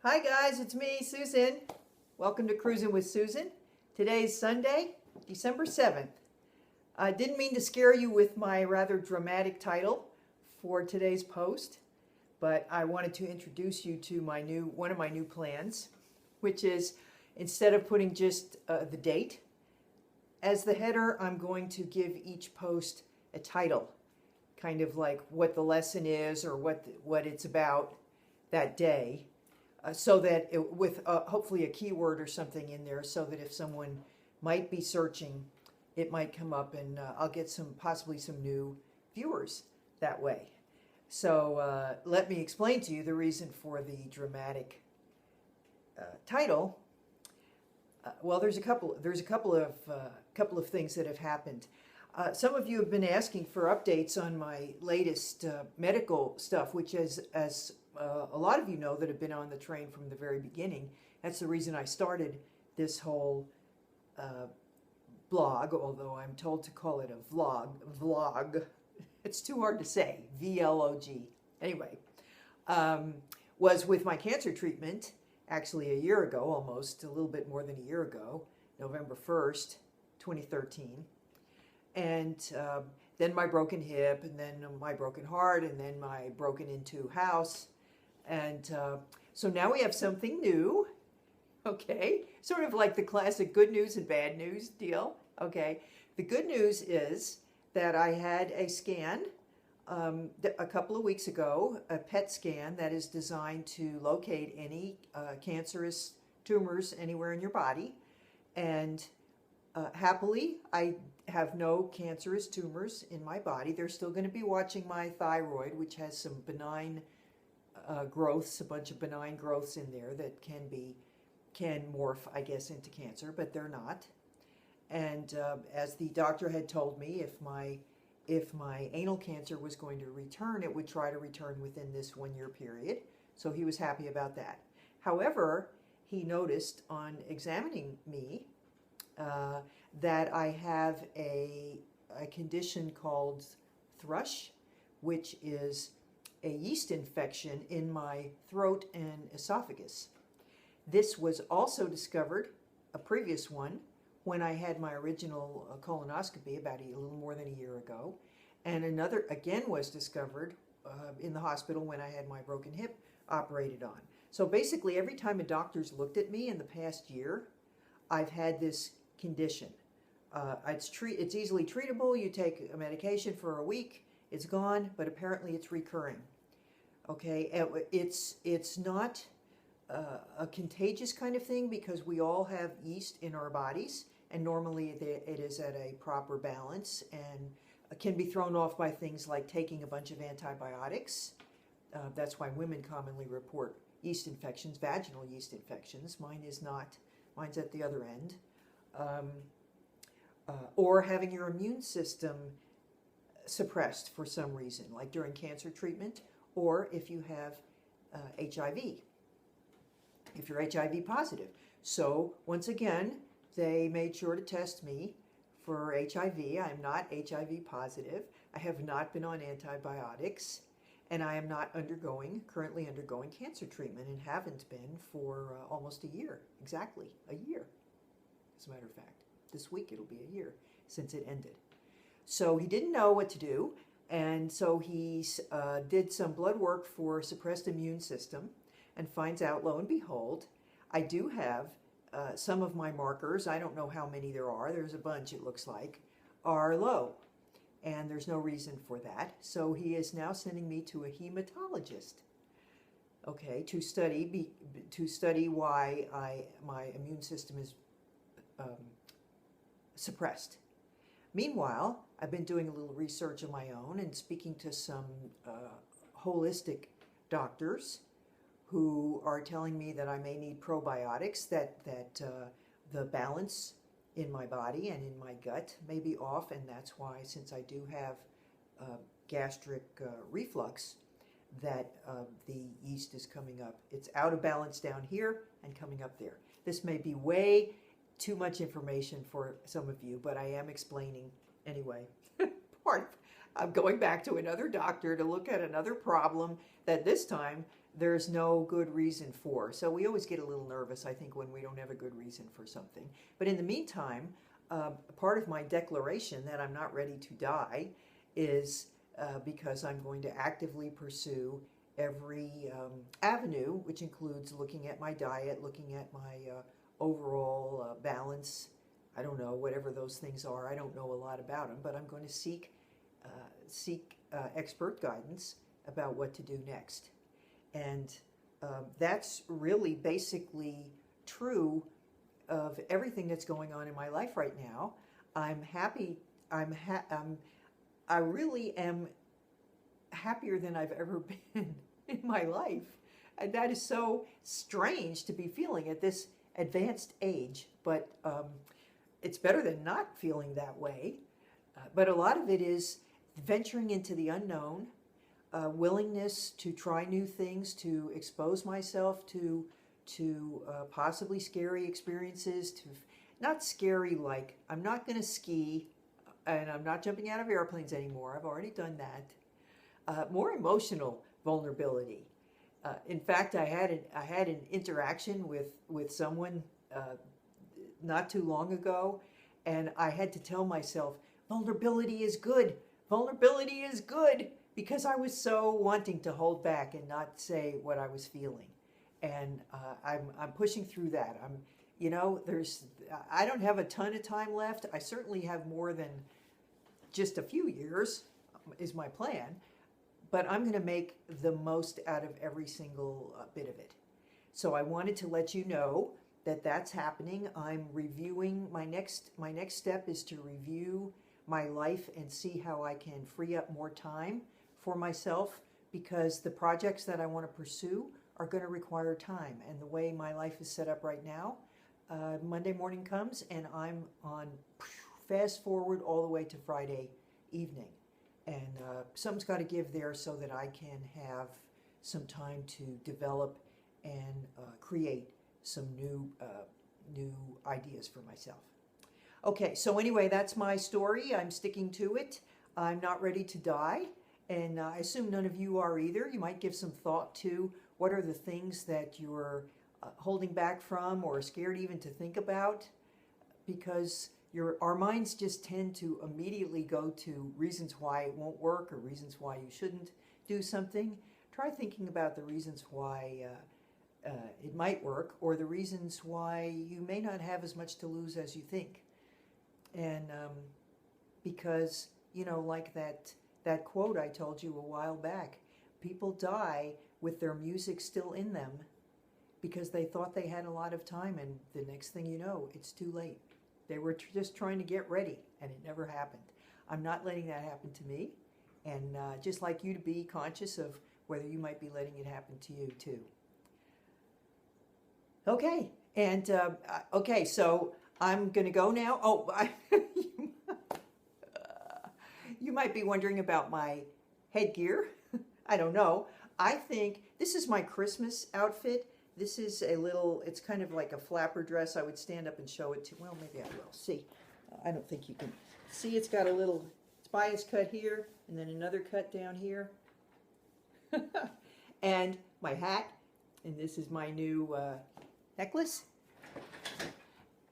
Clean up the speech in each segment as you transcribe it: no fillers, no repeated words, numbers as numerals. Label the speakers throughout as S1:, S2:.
S1: Hi guys, it's me, Susan. Welcome to Cruisin' with Susan. Today's Sunday, December 7th. I didn't mean to scare you with my rather dramatic title for today's post, but I wanted to introduce you to one of my new plans, which is instead of putting just the date as the header, I'm going to give each post a title, kind of like what the lesson is or what it's about that day. So that with hopefully a keyword or something in there, so that if someone might be searching, it might come up, and I'll get possibly some new viewers that way. So let me explain to you the reason for the dramatic title. Well, there's a couple of things that have happened. Some of you have been asking for updates on my latest medical stuff, which as a lot of you know that have been on the train from the very beginning. That's the reason I started this whole blog, although I'm told to call it a vlog. It's too hard to say, V-L-O-G. Anyway, was with my cancer treatment, actually a year ago, almost a little bit more than a year ago, November 1st, 2013. And then my broken hip, and then my broken heart, and then my broken into house. And so now we have something new, okay? Sort of like the classic good news and bad news deal, okay? The good news is that I had a scan a couple of weeks ago, a PET scan that is designed to locate any cancerous tumors anywhere in your body. And happily, I have no cancerous tumors in my body. They're still going to be watching my thyroid, which has some benign growths, a bunch of benign growths in there that can morph, I guess, into cancer, but they're not. And as the doctor had told me, if my anal cancer was going to return, it would try to return within this 1 year period. So he was happy about that. However, he noticed on examining me that I have a condition called thrush, which is a yeast infection in my throat and esophagus. This was also discovered, a previous one, when I had my original colonoscopy about a little more than a year ago. And another, again, was discovered in the hospital when I had my broken hip operated on. So basically, every time a doctor's looked at me in the past year, I've had this condition. It's easily treatable. You take a medication for a week, it's gone, but apparently it's recurring. Okay, it's not a contagious kind of thing because we all have yeast in our bodies, and normally it is at a proper balance and can be thrown off by things like taking a bunch of antibiotics. That's why women commonly report yeast infections, vaginal yeast infections. Mine is not. Mine's at the other end. Or having your immune system suppressed for some reason, like during cancer treatment, or if you have HIV, if you're HIV positive. So once again, they made sure to test me for HIV. I'm not HIV positive. I have not been on antibiotics, and I am not currently undergoing cancer treatment, and haven't been for almost a year, exactly a year. As a matter of fact, this week it'll be a year since it ended. So he didn't know what to do, and so he did some blood work for suppressed immune system, and finds out, lo and behold, I do have some of my markers, I don't know how many there are, there's a bunch it looks like, are low. And there's no reason for that. So he is now sending me to a hematologist, okay, to study why my immune system is suppressed. Meanwhile, I've been doing a little research of my own and speaking to some holistic doctors who are telling me that I may need probiotics, that the balance in my body and in my gut may be off, and that's why, since I do have gastric reflux, that the yeast is coming up. It's out of balance down here and coming up there. This may be way too much information for some of you, but I am explaining anyway. I'm going back to another doctor to look at another problem that this time there's no good reason for. So we always get a little nervous, I think, when we don't have a good reason for something. But in the meantime, part of my declaration that I'm not ready to die is because I'm going to actively pursue every avenue, which includes looking at my diet, looking at my overall balance. I don't know, whatever those things are. I don't know a lot about them, but I'm going to seek expert guidance about what to do next. And that's really basically true of everything that's going on in my life right now. I'm happy. I really am happier than I've ever been in my life. And that is so strange to be feeling at this advanced age, but it's better than not feeling that way. But a lot of it is venturing into the unknown, willingness to try new things, to expose myself to possibly scary experiences, to not scary like I'm not going to ski and I'm not jumping out of airplanes anymore. I've already done that. More emotional vulnerability. In fact, I had an interaction with someone not too long ago, and I had to tell myself, vulnerability is good. Vulnerability is good, because I was so wanting to hold back and not say what I was feeling. And I'm pushing through that. I don't have a ton of time left. I certainly have more than just a few years, is my plan. But I'm going to make the most out of every single bit of it. So I wanted to let you know that that's happening. I'm reviewing, my next step is to review my life and see how I can free up more time for myself, because the projects that I want to pursue are going to require time. And the way my life is set up right now, Monday morning comes and I'm on fast forward all the way to Friday evening. And something's got to give there so that I can have some time to develop and create some new ideas for myself. Okay, so anyway, that's my story. I'm sticking to it. I'm not ready to die, and I assume none of you are either. You might give some thought to what are the things that you're holding back from or scared even to think about, because our minds just tend to immediately go to reasons why it won't work or reasons why you shouldn't do something. Try thinking about the reasons why it might work, or the reasons why you may not have as much to lose as you think. And because, like that quote I told you a while back, people die with their music still in them because they thought they had a lot of time, and the next thing you know, it's too late. They were just trying to get ready, and it never happened. I'm not letting that happen to me, and just like you, to be conscious of whether you might be letting it happen to you too. Okay, and okay, so I'm going to go now. Oh, you might be wondering about my headgear. I don't know. I think this is my Christmas outfit. This is it's kind of like a flapper dress. I would stand up and show it to, well, maybe I will. See, I don't think you can see. It's got it's bias cut here, and then another cut down here. And my hat, and this is my new necklace.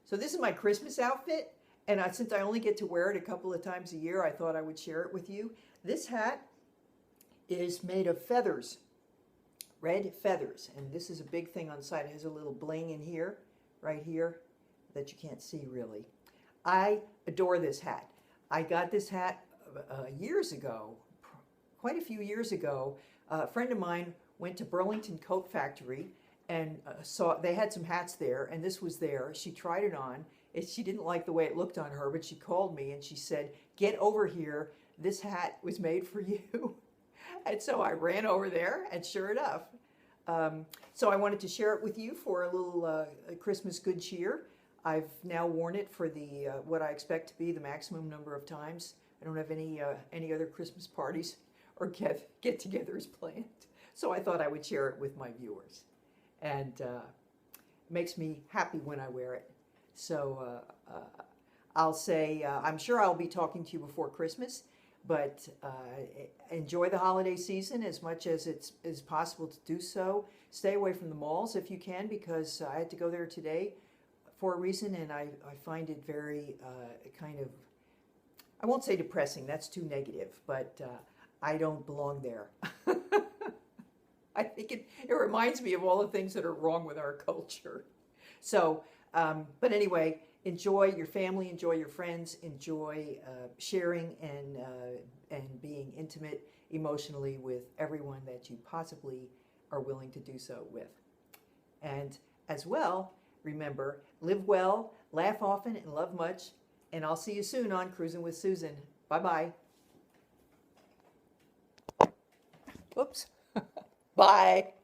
S1: So this is my Christmas outfit, and since I only get to wear it a couple of times a year, I thought I would share it with you. This hat is made of feathers. Red feathers, and this is a big thing on the side. It has a little bling in here, right here, that you can't see really. I adore this hat. I got this hat years ago, quite a few years ago. A friend of mine went to Burlington Coat Factory and saw they had some hats there, and this was there. She tried it on. She didn't like the way it looked on her, but she called me and she said, "Get over here. This hat was made for you." And so I ran over there, and sure enough. So I wanted to share it with you for a little Christmas good cheer. I've now worn it for the what I expect to be the maximum number of times. I don't have any other Christmas parties or get-togethers planned. So I thought I would share it with my viewers. And it makes me happy when I wear it. So I'll say, I'm sure I'll be talking to you before Christmas. But enjoy the holiday season as much as it's is possible to do so. Stay away from the malls if you can, because I had to go there today for a reason, and I find it very kind of, I won't say depressing, that's too negative, but I don't belong there. I think it reminds me of all the things that are wrong with our culture. So, but anyway, enjoy your family, enjoy your friends, enjoy sharing and being intimate emotionally with everyone that you possibly are willing to do so with. And as well, remember, live well, laugh often, and love much. And I'll see you soon on Cruisin' with Susan. Bye-bye. Whoops. Bye.